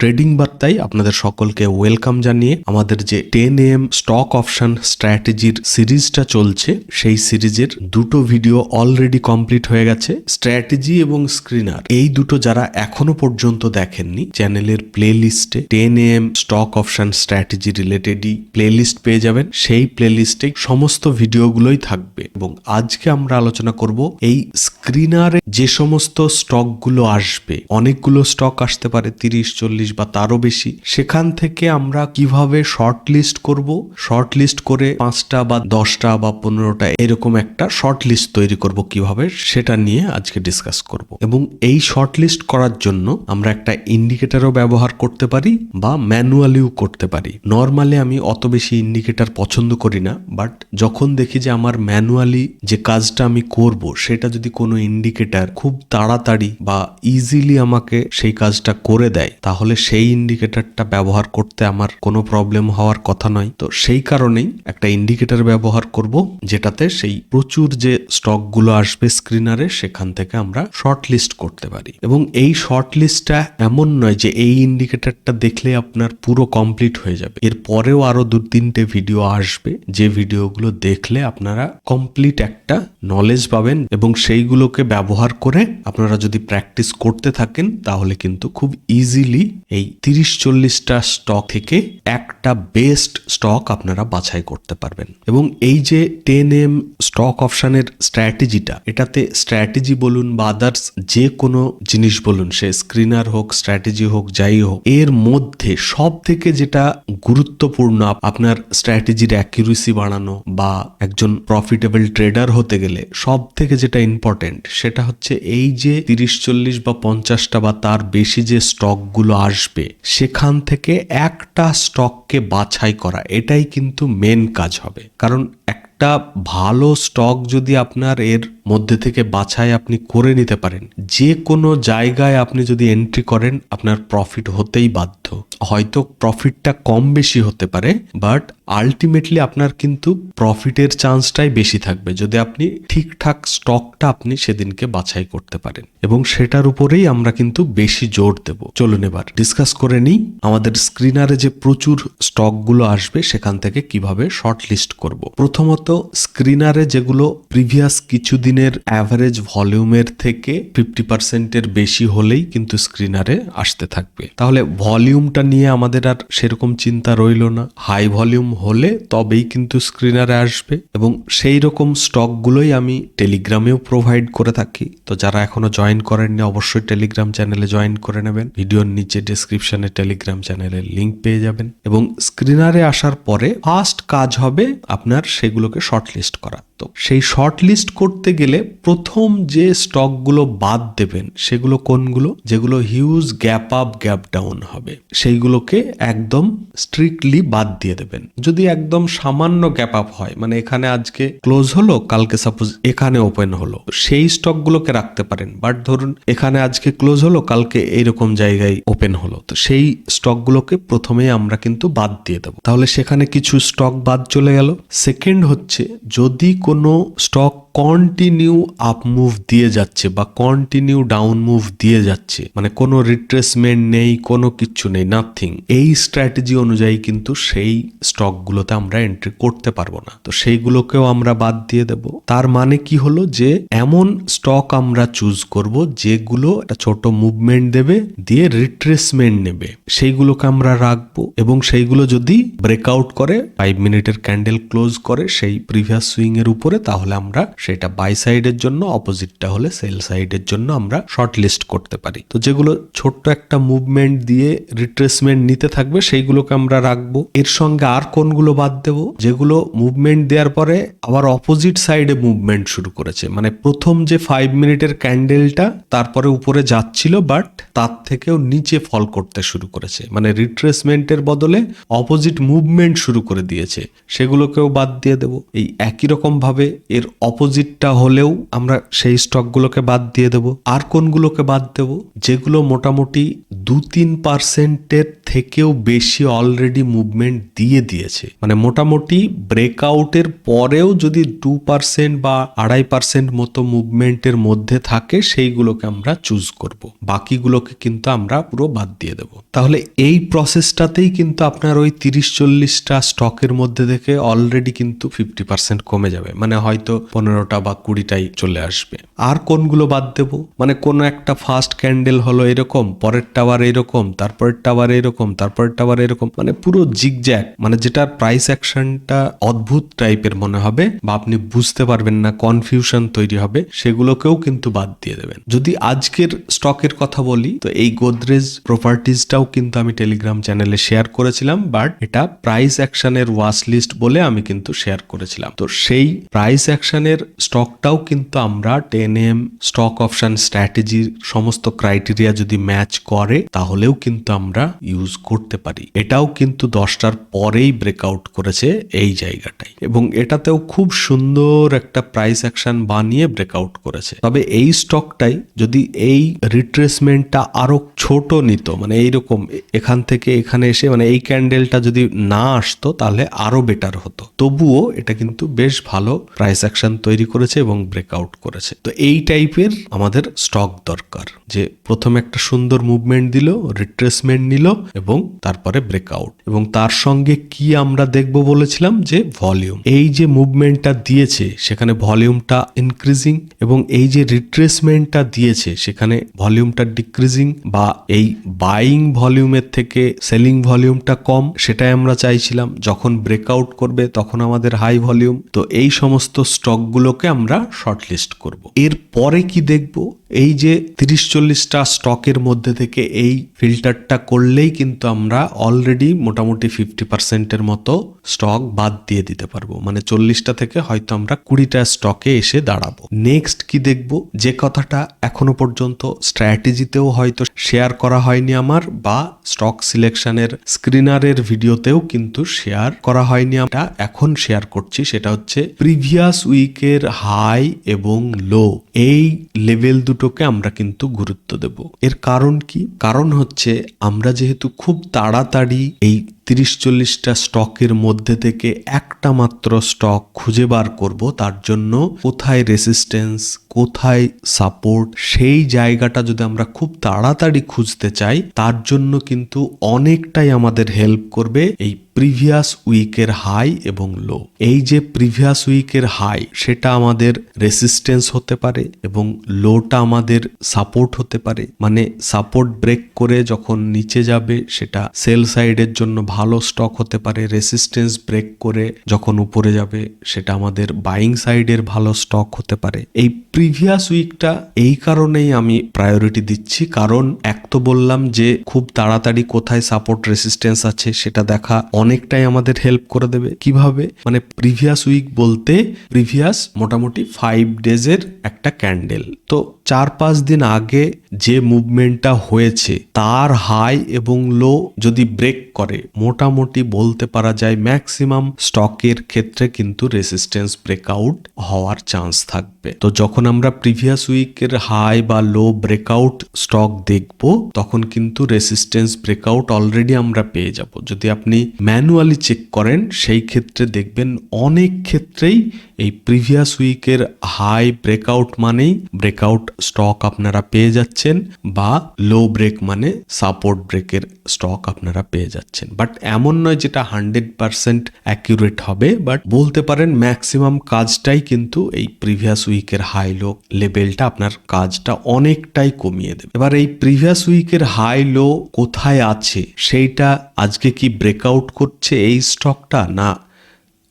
Trading বার্তায় আপনাদের সকলকে ওয়েলকাম জানিয়ে আমাদের যে 10 AM স্টক অপশন স্ট্র্যাটেজির সিরিজটা চলছে সেই সিরিজের দুটো ভিডিও অলরেডি কমপ্লিট হয়ে গেছে। স্ট্র্যাটেজি এবং স্ক্রিনার এই দুটো যারা এখনো পর্যন্ত দেখেননি চ্যানেলের প্লে লিস্টে 10 AM স্টক অপশন স্ট্র্যাটেজি রিলেটেডই প্লে লিস্ট পেয়ে যাবেন। সেই প্লে লিস্টে সমস্ত ভিডিওগুলোই থাকবে এবং আজকে আমরা আলোচনা করব এই স্ক্রিনারে যে সমস্ত স্টকগুলো আসবে, অনেকগুলো স্টক আসতে পারে 30-40 বা তারও বেশি, সেখান থেকে আমরা কিভাবে শর্ট লিস্ট করব, শর্ট লিস্ট করে 5টা বা 10টা বা 15টা এরকম একটা শর্ট লিস্ট তৈরি করব কিভাবে, সেটা নিয়ে আজকে ডিসকাস করব। এবং এই শর্ট লিস্ট করার জন্য আমরা একটা ইন্ডিকেটরও ব্যবহার করতে পারি বা ম্যানুয়ালিও করতে পারি। নর্মালি আমি অত বেশি ইন্ডিকেটর পছন্দ করি না, বাট যখন দেখি যে আমার ম্যানুয়ালি যে কাজটা আমি করব সেটা যদি কোনো ইন্ডিকেটর খুব তাড়াতাড়ি বা ইজিলি আমাকে সেই কাজটা করে দেয়, তাহলে সেই ইন্ডিকেটরটা ব্যবহার করতে আমার কোনো প্রবলেম হওয়ার কথা নয়। তো সেই কারণেই একটা ইন্ডিকেটর ব্যবহার করব যেটাতে সেই প্রচুর যে স্টকগুলো আসবে স্ক্রিনারে সেখান থেকে আমরা শর্ট লিস্ট করতে পারি। এবং এই শর্ট লিস্টটা এমন নয় যে এই ইন্ডিকেটরটা দেখলে আপনার পুরো কমপ্লিট হয়ে যাবে। এর পরেও আরো 2-3টে ভিডিও আসবে যে ভিডিওগুলো দেখলে আপনারা কমপ্লিট একটা নলেজ পাবেন এবং সেইগুলোকে ব্যবহার করে আপনারা যদি প্র্যাকটিস করতে থাকেন তাহলে কিন্তু খুব ইজিলি এই 30-40টা স্টক থেকে একটা বেস্ট স্টক আপনারা বাছাই করতে পারবেন। এবং এই যে 10 AM স্টক অপশনের স্ট্র্যাটেজিটা, এটাতে স্ট্র্যাটেজি বলুন বা আদার্স যে কোনো জিনিস বলুন, সে স্ক্রিনার হোক, স্ট্র্যাটেজি হোক, যাই হোক, এর মধ্যে সব থেকে যেটা গুরুত্বপূর্ণ আপনার স্ট্র্যাটেজির অ্যাকিউরেসি বাড়ানো বা একজন প্রফিটেবল ট্রেডার হতে গেলে সব থেকে যেটা ইম্পর্টেন্ট সেটা হচ্ছে এই যে 30-40 বা 50টা বা তার বেশি যে স্টকগুলো আসবে সেখান থেকে একটা স্টককে বাছাই করা, এটাই কিন্তু মেন কাজ হবে। কারণ একটা ভালো স্টক যদি আপনার এর মধ্যে থেকে বাছাই আপনি করে নিতে পারেন, যে কোনো জায়গায় আপনি যদি এন্ট্রি করেন আপনার প্রফিট হতেই বাধ্য। হয়তো প্রফিটটা কম বেশি হতে পারে, বাট আলটিমেটলি আপনার কিন্তু প্রফিটের চান্সটাই বেশি থাকবে যদি আপনি ঠিকঠাক স্টকটা আপনি সেদিনকে বাছাই করতে পারেন। এবং সেটার উপরেই আমরা কিন্তু বেশি জোর দেব। চলুন এবার ডিসকাস করে নিই আমাদের স্ক্রিনারে যে প্রচুর স্টকগুলো আসবে সেখান থেকে কিভাবে শর্ট লিস্ট করব। প্রথমত স্ক্রিনারে যেগুলো প্রিভিয়াস কিছুদিনের অ্যাভারেজ ভলিউমের থেকে 50%-এর বেশি হলেই কিন্তু স্ক্রিনারে আসতে থাকবে। তাহলে ভলিউমটা নিয়ে আমাদের আর সেরকম চিন্তা রইল না। হাই ভলিউম হলে তবেই কিন্তু স্ক্রিনারে আসবে এবং সেই রকম স্টকগুলোই আমি টেলিগ্রামেও প্রোভাইড করে থাকি। তো যারা এখনো জয়েন করেননি অবশ্যই টেলিগ্রাম চ্যানেলে জয়েন করে নেবেন। ভিডিওর নিচে ডেসক্রিপশনে টেলিগ্রাম চ্যানেলের লিংক পেয়ে যাবেন। এবং স্ক্রিনারে আসার পরে ফার্স্ট কাজ হবে আপনার সেগুলোকে শর্ট লিস্ট করা। তো সেই শর্ট লিস্ট করতে গেলে প্রথম যে স্টকগুলো বাদ দেবেন সেগুলো কোনগুলো, যেগুলো huge gap up gap down হবে সেইগুলোকে একদম স্ট্রিক্টলি বাদ দিয়ে দেবেন। যদি একদম সামান্য গ্যাপ আপ হয়, মানে এখানে আজকে ক্লোজ হলো, কালকে সাপোজ এখানে ওপেন হলো, সেই স্টকগুলোকে রাখতে পারেন। বাট ধরুন এখানে আজকে ক্লোজ হলো, কালকে এইরকম জায়গায় ওপেন হলো, তো সেই স্টকগুলোকে প্রথমেই আমরা কিন্তু বাদ দিয়ে দেবো। তাহলে সেখানে কিছু স্টক বাদ চলে গেল। সেকেন্ড হচ্ছে যদি কোনো স্টক কন্টিনিউ আপ মুভ দিয়ে যাচ্ছে বা কন্টিনিউ ডাউন মুভ দিয়ে যাচ্ছে, মানে কোনো রিট্রেসমেন্ট নেই, কোনো কিচ্ছু নেই, নাথিং, এই স্ট্র্যাটেজি অনুযায়ী কিন্তু সেই স্টকগুলোতে আমরা এন্ট্রি করতে পারবো না। তো সেইগুলোকেও আমরা বাদ দিয়ে দেব। তার মানে কি হলো যে এমন স্টক আমরা চুজ করব যেগুলো একটা ছোট মুভমেন্ট দেবে, দিয়ে রিট্রেসমেন্ট নেবে, সেইগুলোকে আমরা রাখবো। এবং সেইগুলো যদি ব্রেকআউট করে 5 মিনিটের ক্যান্ডেল ক্লোজ করে সেই প্রিভিয়াস সুইং এর উপরে, তাহলে আমরা সেটা বাই সাইডের জন্য, অপোজিটটা হলে সেল সাইডের জন্য আমরা শর্ট লিস্ট করতে পারি। তো যেগুলো ছোট্ট একটা মুভমেন্ট দিয়ে রিট্রেসমেন্ট নিতে থাকবে সেইগুলোকে আমরা রাখবো। এর সঙ্গে আর কোনগুলো বাদ দেব, যেগুলো মুভমেন্ট দেওয়ার পরে আবার অপোজিট সাইডে মুভমেন্ট শুরু করেছে, মানে প্রথম যে 5 মিনিটের ক্যান্ডেলটা তারপরে উপরে যাচ্ছিল বাট তার থেকেও নিচে ফল করতে শুরু করেছে, মানে রিট্রেসমেন্টের বদলে অপোজিট মুভমেন্ট শুরু করে দিয়েছে, সেগুলোকেও বাদ দিয়ে দেব। এই একই রকম ভাবে এর অপোজিট অপোজিটটা হলেও আমরা সেই স্টকগুলোকে বাদ দিয়ে দেব। আর কোনগুলোকে বাদ দেব? যেগুলো মোটামুটি 2-3% থেকেও বেশি অলরেডি মুভমেন্ট দিয়েছে, মানে মোটামুটি ব্রেকআউটের পরেও যদি 2% বা 2.5% মতো মুভমেন্টের মধ্যে থাকে সেইগুলোকে আমরা চুজ করব। বাকিগুলোকে কিন্তু আমরা পুরো বাদ দিয়ে দেব। তাহলে এই প্রসেসটাতেই কিন্তু আপনার ওই 30-40টা স্টকের মধ্যে থেকে অলরেডি কিন্তু 50% কমে যাবে, মানে হয়তো 15টা বা 20টাই চলে আসবে। আর কোনগুলো বাদ দেব? মানে কোনো একটা ফার্স্ট ক্যান্ডেল হলো এরকম, পরের টাওয়ার এরকম, তারপরের টাওয়ার এরকম, তারপরের টাওয়ার এরকম, মানে পুরো জিগজ্যাগ, মানে যেটার প্রাইস অ্যাকশনটা অদ্ভুত টাইপের মনে হবে বা আপনি বুঝতে পারবেন না, কনফিউশন তৈরি হবে, সেগুলোকেও কিন্তু বাদ দিয়ে দেবেন। যদি আজকের স্টকের কথা বলি, তো এই গোদরেজ প্রপার্টিজটাও কিন্তু আমি টেলিগ্রাম চ্যানেলে শেয়ার করেছিলাম, বাট এটা প্রাইস অ্যাকশনের ওয়াচ লিস্ট বলে আমি কিন্তু শেয়ার করেছিলাম। তো সেই প্রাইস অ্যাকশনের স্টকটাও কিন্তু আমরা 10am স্টক অপশন স্ট্র্যাটেজির সমস্ত ক্রাইটেরিয়া যদি ম্যাচ করে তাহলেও কিন্তু আমরা ইউজ করতে পারি। এটাও কিন্তু 10টার পরেই ব্রেকআউট করেছে এই জায়গাটায়, এবং এটাতেও খুব সুন্দর একটা প্রাইস অ্যাকশন বানিয়ে ব্রেকআউট করেছে। তবে এই স্টকটাই যদি এই রিট্রেসমেন্টটা আরো ছোট নিত, মানে এইরকম এখান থেকে এখানে এসে, মানে এই ক্যান্ডেলটা যদি না আসতো তাহলে আরো বেটার হতো। তবুও এটা কিন্তু বেশ ভালো প্রাইস অ্যাকশন তৈরি করেছে এবং ব্রেকআউট করেছে। তো এই টাইপের আমাদের স্টক দরকার, যে প্রথমে একটা সুন্দর মুভমেন্ট দিল, রিট্রেসমেন্ট নিল এবং তারপরে ব্রেকআউট। এবং তার সঙ্গে কি আমরা দেখব বলেছিলাম, যে ভলিউম। এই যে মুভমেন্টটা দিয়েছে সেখানে ভলিউমটা ইনক্রিজিং, এবং এই যে রিট্রেসমেন্টটা দিয়েছে সেখানে ভলিউমটা ডিক্রিজিং, বা এই বাইং ভলিউমের থেকে সেলিং ভলিউমটা কম, সেটাই আমরা চাইছিলাম। যখন ব্রেকআউট করবে তখন আমাদের হাই ভলিউম। তো এই সমস্ত স্টকগুলোকে আমরা শর্টলিস্ট করব। এর পরে কি দেখব? এই যে 30-40টা স্টকের মধ্যে থেকে এই ফিল্টারটা করলেই কিন্তু আমরা অলরেডি মোটামুটি 50%-এর মতো স্টক বাদ দিয়ে দিতে পারবো। মানে 40টা থেকে হয়তো আমরা 20টা স্টকে এসে দাঁড়াবো। নেক্সট কি দেখব? যে কথাটা এখনো পর্যন্ত স্ট্র্যাটেজিতেও হয়তো শেয়ার করা হয়নি আমার, বা স্টক সিলেকশনের স্ক্রিনারের ভিডিওতেও কিন্তু শেয়ার করা হয়নি, আমরা এখন শেয়ার করছি। সেটা হচ্ছে প্রিভিয়াস উইকের হাই এবং লো, এই লেভেল দুটোকে আমরা কিন্তু গুরুত্ব দেব। এর কারণ কি? কারণ হচ্ছে আমরা যেহেতু খুব তাড়াতাড়ি এই 30-40টা স্টকের মধ্যে থেকে একটা মাত্র স্টক খুঁজে বার করব, তার জন্য কোথায় রেসিস্টেন্স, কোথায় সাপোর্ট, সেই জায়গাটা যদি আমরা খুব তাড়াতাড়ি খুঁজতে চাই, তার জন্য কিন্তু অনেকটাই আমাদের হেল্প করবে এই প্রিভিয়াস উইকের হাই এবং লো। এই যে প্রিভিয়াস উইকের হাই, সেটা আমাদের রেসিস্টেন্স হতে পারে এবং লোটা আমাদের সাপোর্ট হতে পারে। মানে সাপোর্ট ব্রেক করে যখন নিচে যাবে সেটা সেল সাইডের জন্য ভালো স্টক হতে পারে, রেসিস্টেন্স ব্রেক করে যখন উপরে যাবে সেটা আমাদের বাইং সাইডের ভালো স্টক হতে পারে। এই প্রিভিয়াস উইকটা এই কারণেই আমি প্রায়োরিটি দিচ্ছি, কারণ এক তো বললাম যে খুব তাড়াতাড়ি কোথায় সাপোর্ট রেসিস্টেন্স আছে সেটা দেখা অনেকটাই আমাদের হেল্প করে দেবে। কিভাবে? মানে প্রিভিয়াস উইক বলতে প্রিভিয়াস মোটামুটি 5 ডেজের একটা ক্যান্ডেল। তো 4-5 দিন আগে যে মুভমেন্টটা হয়েছে তার হাই এবং লো যদি ব্রেক করে, মোটামুটি বলতে পারা যায় ম্যাক্সিমাম স্টকের ক্ষেত্রে কিন্তু রেসিস্টেন্স ব্রেকআউট হওয়ার চান্স থাকবে। তো যখন আমরা প্রিভিয়াস উইকের হাই বা লো ব্রেকআউট স্টক দেখব, তখন কিন্তু রেসিস্টেন্স ব্রেকআউট অলরেডি আমরা পেয়ে যাব। যদি আপনি ম্যানুয়ালি চেক করেন সেই ক্ষেত্রে দেখবেন অনেক ক্ষেত্রেই এই প্রিভিয়াস উইকের হাই ব্রেকআউট মানেই ব্রেকআউট স্টক আপনারা পেয়ে যাচ্ছেন, বা লো ব্রেক মানে সাপোর্ট ব্রেকের স্টক আপনারা পেয়ে যাচ্ছেন। বাট এমন নয় যেটা 100% অ্যাকিউরেট হবে, বাট বলতে পারেন ম্যাক্সিমাম কাজটাই কিন্তু এই প্রিভিয়াস উইকের হাই লো লেভেলটা আপনার কাজটা অনেকটাই কমিয়ে দেবে। এবার এই প্রিভিয়াস উইকের হাই লো কোথায় আছে, সেইটা আজকে কি ব্রেকআউট করছে এই স্টকটা, না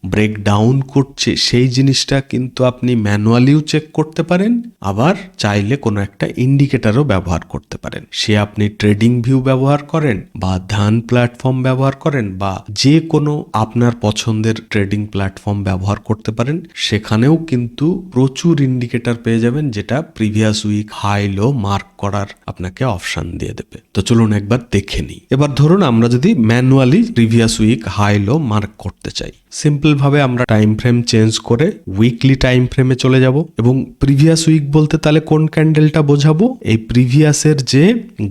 ব্রেক ডাউন করছে, সেই জিনিসটা কিন্তু আপনি ম্যানুয়ালিও চেক করতে পারেন, আবার চাইলে কোনো একটা ইন্ডিকেটরও ব্যবহার করতে পারেন। সে আপনি ট্রেডিং ভিউ ব্যবহার করেন বা ধ্যান প্ল্যাটফর্ম ব্যবহার করেন, বা যে কোনো আপনার পছন্দের ট্রেডিং প্ল্যাটফর্ম ব্যবহার করতে পারেন। সেখানেও কিন্তু প্রচুর ইন্ডিকেটর পেয়ে যাবেন যেটা previous week high low mark করার আপনাকে অপশন দিয়ে দেবে। তো চলুন একবার দেখে নিই। এবার ধরুন আমরা যদি manually previous week high low mark করতে চাই, সিম্পল ভাবে আমরা টাইম ফ্রেম চেঞ্জ করে উইকলি টাইম ফ্রেমে চলে যাব এবং প্রিভিয়াস উইক বলতে তাহলে কোন ক্যান্ডেলটা বোঝাবো, এই প্রিভিয়াসের যে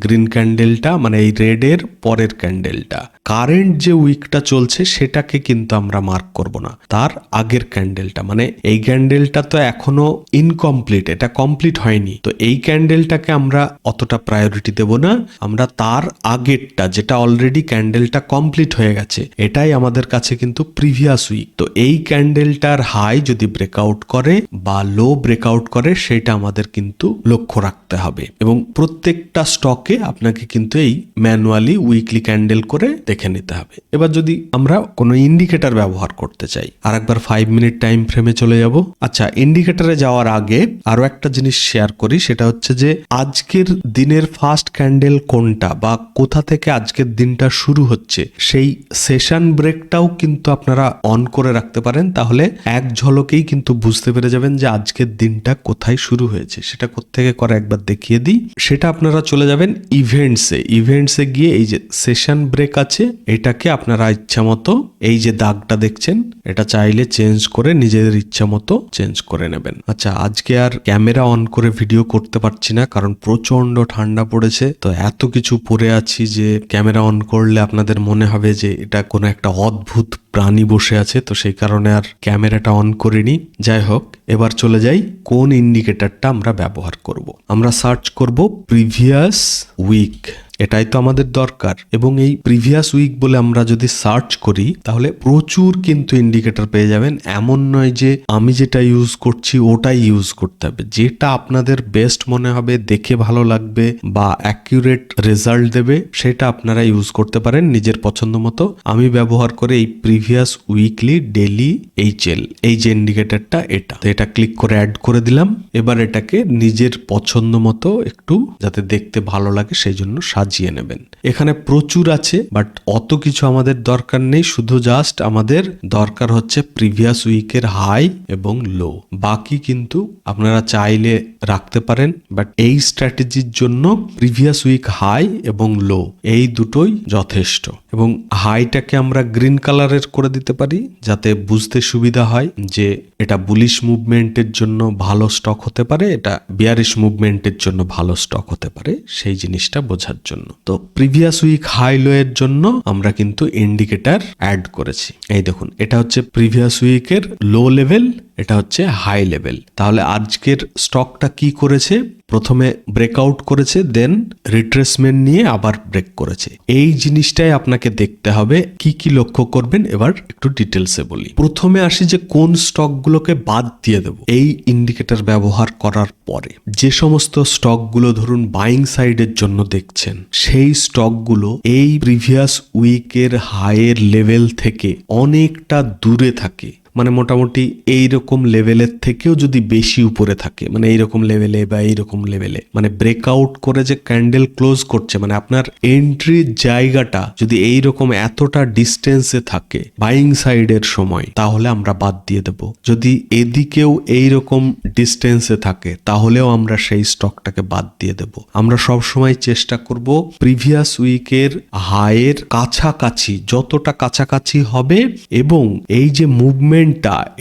গ্রিন ক্যান্ডেলটা মানে এই রেড এর পরের ক্যান্ডেলটা, কারেন্ট যে উইকটা চলছে সেটাকে কিন্তু আমরা মার্ক করব না, তার আগের ক্যান্ডেলটা, মানে এই ক্যান্ডেলটা তো এখনো ইনকমপ্লিট, এটা কমপ্লিট হয়নি, তো এই ক্যান্ডেলটাকে আমরা অতটা প্রায়োরিটি দেব না, আমরা তার আগেরটা যেটা অলরেডি ক্যান্ডেলটা কমপ্লিট হয়ে গেছে এটাই আমাদের কাছে কিন্তু প্রিভিয়াস উইক। তো এই ক্যান্ডেলটার হাই যদি ব্রেকআউট করে বা লো ব্রেকআউট করে সেটা আমাদের কিন্তু লক্ষ্য রাখতে হবে এবং প্রত্যেকটা স্টকে আপনাকে কিন্তু এই ম্যানুয়ালি উইকলি ক্যান্ডেল করে দেখে নিতে হবে। এবার যদি আমরা কোনো ইন্ডিকেটর ব্যবহার করতে চাই, আর একবার 5 মিনিট টাইম ফ্রেমে চলে যাব। আচ্ছা, ইন্ডিকেটরে যাওয়ার আগে আরো একটা জিনিস শেয়ার করি, সেটা হচ্ছে যে আজকের দিনের ফার্স্ট ক্যান্ডেল কোনটা বা কোথা থেকে আজকের দিনটা শুরু হচ্ছে সেই সেশন ব্রেকটাও কিন্তু আপনারা অন করে রাখতে পারেন, তাহলে এক ঝলকেই কিন্তু বুঝতে পেরে যাবেন যে আজকের দিনটা কোথায় শুরু হয়েছে। সেটা কোত্থেকে করে একবার দেখিয়ে দিই, সেটা আপনারা চলে যাবেন ইভেন্টসে গিয়ে এই যে সেশন ব্রেক আছে এটাকে আপনারা ইচ্ছা মতো এই যে দাগটা দেখছেন এটা চাইলে চেঞ্জ করে নিজেদের ইচ্ছা মতো চেঞ্জ করে নেবেন। আচ্ছা, আজকে আর ক্যামেরা অন করে ভিডিও করতে পারছি না কারণ প্রচন্ড ঠান্ডা পড়েছে, তো এত কিছু পরে আছি যে ক্যামেরা অন করলে আপনাদের মনে হবে যে এটা কোনো একটা অদ্ভুত প্রাণী বসে আছে, তো সেই কারণে আর ক্যামেরাটা অন করিনি। যাই হোক, এবার চলে যাই কোন ইন্ডিকেটরটা আমরা ব্যবহার করব। আমরা সার্চ করব প্রিভিয়াস উইক, এটাই তো আমাদের দরকার। এবং এই প্রিভিয়াস উইক বলে আমরা যদি সার্চ করি তাহলে প্রচুর কিন্তু ইন্ডিকেটর পেয়ে যাবেন। এমন নয় যে আমি যেটা ইউজ করছি ওটাই ইউজ করতে হবে, যেটা আপনাদের বেস্ট মনে হবে, দেখে ভালো লাগবে বা অ্যাকিউরেট রেজাল্ট দেবে সেটা আপনারা ইউজ করতে পারেন নিজের পছন্দ মতো। আমি ব্যবহার করে এই প্রিভিয়াস উইকলি ডেইলি এইচএল, এই যে ইন্ডিকেটরটা এটা, তো এটা ক্লিক করে অ্যাড করে দিলাম। এবার এটাকে নিজের পছন্দ মতো একটু যাতে দেখতে ভালো লাগে সেই জন্য সাজিয়ে নেবেন। এখানে প্রচুর আছে বাট অত কিছু আমাদের দরকার নেই, শুধু জাস্ট আমাদের দরকার হচ্ছে প্রিভিয়াস উইকের হাই এবং লো। বাকি কিন্তু আপনারা চাইলে রাখতে পারেন, বাট এই স্ট্র্যাটেজির জন্য প্রিভিয়াস উইক হাই এবং লো এই দুটোই যথেষ্ট। এবং হাইটাকে আমরা গ্রিন কালারের করে দিতে পারি যাতে বুঝতে সুবিধা হয় যে এটা বুলিশ মুভমেন্টের জন্য ভালো স্টক হতে পারে, এটা বিয়ারিশ মুভমেন্টের জন্য ভালো স্টক হতে পারে, সেই জিনিসটা বোঝার জন্য। তো প্রিভিয়াস উইক হাই লো এর জন্য আমরা কিন্তু ইন্ডিকেটর অ্যাড করেছি। এই দেখুন, এটা হচ্ছে প্রিভিয়াস উইকের লো লেভেল, এটা হচ্ছে হাই লেভেল। তাহলে আজকের স্টকটা কি করেছে, প্রথমে ব্রেকআউট করেছে, দেন রিট্রেসমেন্ট নিয়ে আবার ব্রেক করেছে। এই জিনিসটাই আপনাকে দেখতে হবে। কি কি লক্ষ্য করবেন এবার একটু ডিটেলসে বলি। প্রথমে আসি যে কোন স্টকগুলোকে বাদ দিয়ে দেব এই ইন্ডিকেটর ব্যবহার করার পরে। যে সমস্ত স্টকগুলো ধরুন বাইং সাইডের জন্য দেখছেন সেই স্টকগুলো এই প্রিভিয়াস উইকের হাইয়ের লেভেল থেকে অনেকটা দূরে থাকে, মানে মোটামুটি এইরকম লেভেলের থেকেও যদি বেশি উপরে থাকে, মানে এইরকম লেভেলে বা এইরকম লেভেলে, মানে ব্রেকআউট করে যে ক্যান্ডেল ক্লোজ করছে, মানে আপনার এন্ট্রির জায়গাটা যদি এইরকম এতটা ডিস্টেন্সে থাকে বাইং সাইডের সময়, তাহলে আমরা বাদ দিয়ে দেব। যদি এদিকেও এইরকম ডিস্টেন্সে থাকে তাহলেও আমরা সেই স্টকটাকে বাদ দিয়ে দেব। আমরা সব সময় চেষ্টা করব প্রিভিয়াস উইকের হাইয়ের কাছাকাছি, যতটা কাছাকাছি হবে, এবং এই যে মুভমেন্ট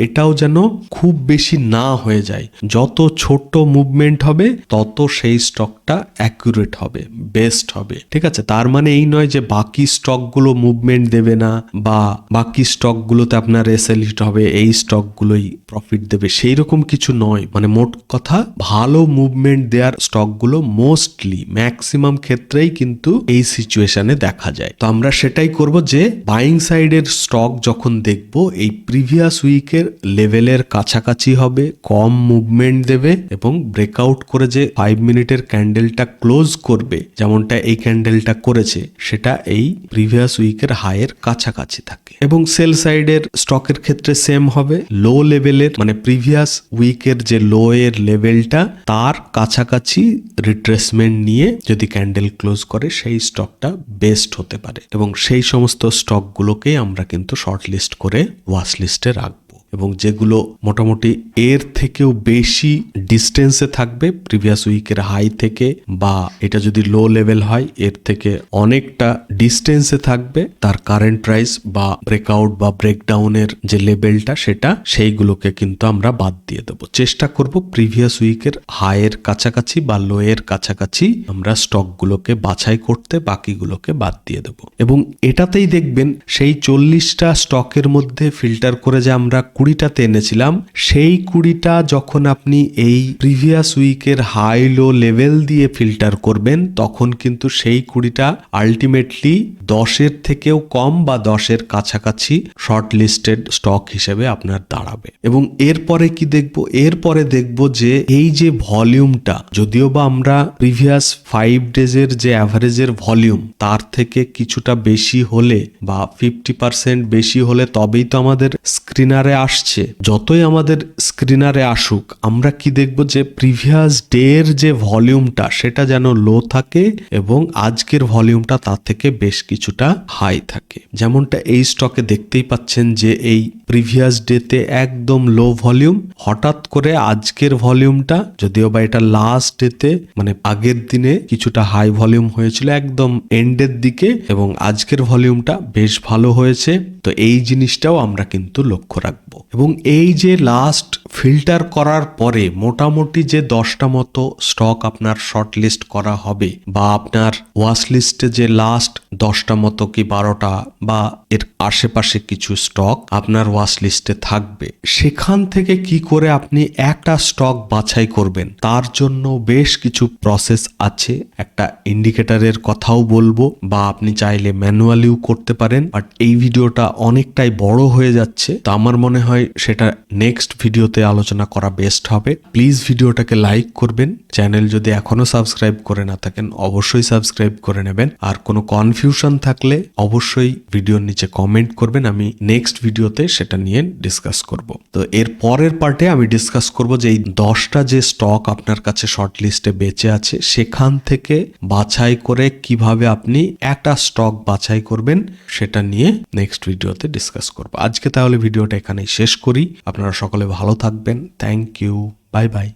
এটাও যেন খুব বেশি না হয়ে যায়। যত ছোট মুভমেন্ট হবে তত সেই স্টকটা অ্যাকুরেট হবে, বেস্ট হবে। ঠিক আছে, তার মানে এই নয় যে বাকি স্টকগুলো মুভমেন্ট দেবে না বা বাকি স্টকগুলোতে আপনার এসএল হিট হবে, এই স্টকগুলোই প্রফিট দেবে, সেই রকম কিছু নয়। মানে মোট কথা, ভালো মুভমেন্ট দেওয়ার স্টকগুলো মোস্টলি ম্যাক্সিমাম ক্ষেত্রেই কিন্তু এই সিচুয়েশনে দেখা যায়। তো আমরা সেটাই করব যে বাইং সাইডের স্টক যখন দেখব এই প্রিভিয়াস উইকের লেভেলের কাছাকাছি হবে, কম মুভমেন্ট দেবে এবং ব্রেকআউট করে যে 5 মিনিটের ক্যান্ডেলটা ক্লোজ করবে, যেমনটা এই ক্যান্ডেলটা করেছে, সেটা এই প্রিভিয়াস উইকের হাইয়ের কাছাকাছি থাকে। এবং সেল সাইডের স্টকের ক্ষেত্রে সেম হবে, লো লেভেলের মানে প্রিভিয়াস উইকের যে লো এর লেভেলটা তার কাছাকাছি রিট্রেসমেন্ট নিয়ে যদি ক্যান্ডেল ক্লোজ করে সেই স্টকটা বেস্ট হতে পারে। এবং সেই সমস্ত স্টকগুলোকে আমরা কিন্তু শর্ট লিস্ট করে ওয়াচ লিস্টে রাখবো। এবং যেগুলো মোটামুটি এর থেকেও বেশি ডিস্টেন্সে থাকবে প্রিভিয়াস উইকের হাই থেকে, বা এটা যদি লো লেভেল হয় এর থেকে অনেকটা ডিস্টেন্সে থাকবে তার কারেন্ট প্রাইস বা ব্রেকআউট বা ব্রেকডাউনের যে লেভেলটা সেটা, সেইগুলোকে কিন্তু আমরা বাদ দিয়ে দেবো। চেষ্টা করব প্রিভিয়াস উইকের হাইয়ের কাছাকাছি বা লো এর কাছাকাছি আমরা স্টকগুলোকে বাছাই করতে, বাকিগুলোকে বাদ দিয়ে দেবো। এবং এটাতেই দেখবেন সেই 40টা স্টকের মধ্যে ফিল্টার করে যে আমরা 20টাতে এনেছিলাম, সেই 20টা যখন আপনি এই প্রিভিয়াস উইকের হাই লো লেভেল দিয়ে ফিল্টার করবেন, তখন কিন্তু সেই 20টা আলটিমেটলি 10-এর থেকেও কম বা 10-এর কাছাকাছি শর্ট লিস্টেড স্টক হিসেবে আপনার দাঁড়াবে। এবং এরপরে কি দেখব? এরপরে দেখব যে এই যে ভলিউমটা, যদিও বা আমরা প্রিভিয়াস 5 ডেজের যে অ্যাভারেজের ভলিউম তার থেকে কিছুটা বেশি হলে বা 50% বেশি হলে তবেই তো আমাদের স্ক্রিনারে আসছে। যতই আমাদের স্ক্রিনারে আসুক, আমরা কি দেখব যে প্রিভিয়াস ডে এর যে ভলিউমটা সেটা যেন লো থাকে এবং আজকের ভলিউমটা তার থেকে বেশ কিছুটা হাই থাকে। যেমনটা এই স্টকে দেখতেই পাচ্ছেন যে এই প্রিভিয়াস ডেতে একদম লো ভলিউম, হঠাৎ করে আজকের ভলিউমটা, যদিও বা এটা লাস্ট ডেতে মানে আগের দিনে কিছুটা হাই ভলিউম হয়েছিল একদম এন্ডের দিকে, এবং আজকের ভলিউমটা বেশ ভালো হয়েছে। তো এই জিনিসটাও আমরা কিন্তু লক্ষ্য রাখবো। এবং এই যে লাস্ট ফিল্টার করার পরে মোটামুটি যে 10টা মতো স্টক আপনার শর্ট লিস্ট করা হবে, বা আপনার ওয়াচ লিস্টে যে লাস্ট 10টা মতো কি 12টা বা এর আশেপাশে কিছু স্টক আপনার ওয়াচ লিস্টে থাকবে, সেখান থেকে কি করে আপনি একটা স্টক বাছাই করবেন তার জন্য বেশ কিছু প্রসেস আছে। একটা ইন্ডিকেটরের কথাও বলবো, বা আপনি চাইলে ম্যানুয়ালিও করতে পারেন, বাট এই ভিডিওটা অনেকটাই বড় হয়ে যাচ্ছে, তো আমার মনে হয় সেটা নেক্সট ভিডিওতে আলোচনা করা বেস্ট হবে। প্লিজ ভিডিওটাকে লাইক করবেন, চ্যানেল যদি এখনো সাবস্ক্রাইব করে না থাকেন অবশ্যই সাবস্ক্রাইব করে নেবেন, আর কোনো কনফিউশন থাকলে অবশ্যই ভিডিওর নিচে কমেন্ট করবেন, আমি নেক্সট ভিডিওতে সেটা নিয়ে ডিসকাস করব। তো এর পরের পার্টে আমি ডিসকাস করব যে এই 10টা যে স্টক আপনার কাছে শর্ট লিস্টে বেঁচে আছে সেখান থেকে বাছাই করে কিভাবে আপনি একটা স্টক বাছাই করবেন সেটা নিয়ে নেক্সট ভিডিওতে ডিসকাস করব। আজকে তাহলে ভিডিওটা এখানেই শেষ করি। আপনারা সকলে ভালো থাকবেন। Thank you, bye by.